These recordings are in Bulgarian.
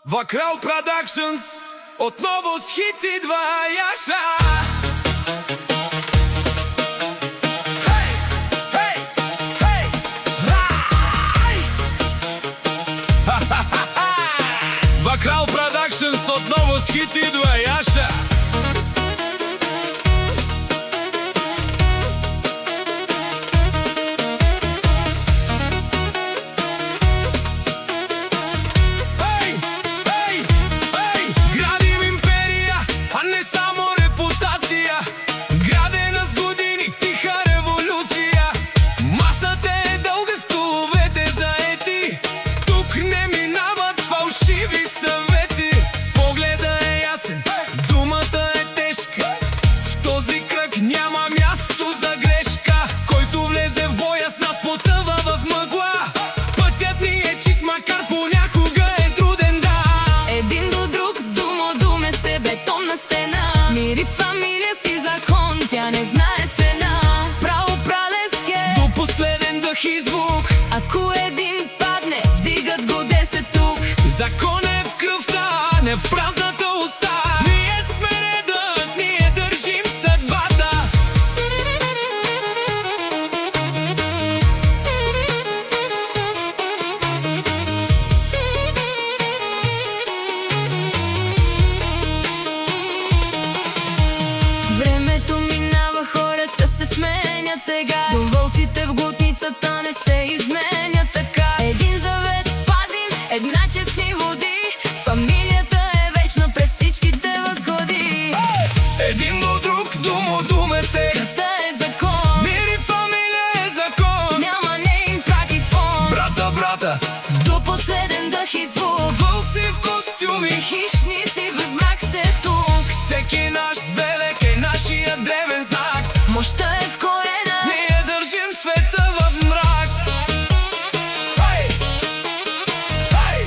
Вакрал Продакшнс отново с хит идва Яша. Хей, хей, хей, рай! Вакрал Продакшнс отново с хит идва Яша. Няма място за грешка. Който влезе в боя с нас потъва в мъгла. Пътят ни е чист, макар понякога е труден, да. Един до друг, думо думе сте бетонна стена. Мир и фамилия си закон, тя не знае цена. Право пралеске до последен дъх и звук. Ако един падне, вдигат го 10 тук. Закон е в кръвта, не в празната уста. Ние сме редът, ние държим съдбата. Времето минава, хората се сменят сега. Доволците в глутницата не се изменят така. Един завет пазим, една честни води. Фамилията е вечна през всичките възходи. Един до друг, думо думе сте. Кръвта е закон, Мир и фамилия е закон. няма нейн прак и фон. Брат за брата, До последен дъх и звук. вълци в костюми, Хищници в мрак се тук. всеки наш белег е нашия древен знак. Мощта е в корена. Ние държим света в мрак. Хей! Хей!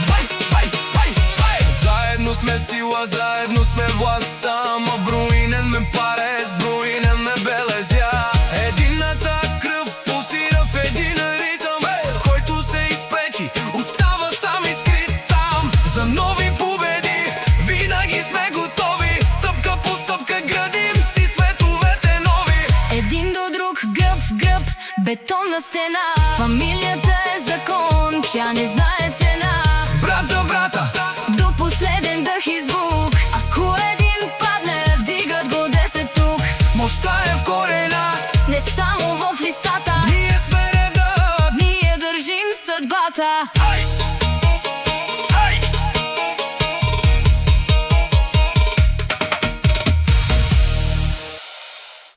Хей! Хей! Хей! Хей! Заедно сме сила, заедно сме власт. Ама бруинен ме паре, с бруинен ме белезя. Единната кръв пулсира в един ритъм. Който се изпречи, остава сам и скрит там. За нови победи винаги сме готови. Стъпка по стъпка градим си световете нови. Един до друг, гръб в гръб, бетонна стена. Фамилията е закон, тя не знае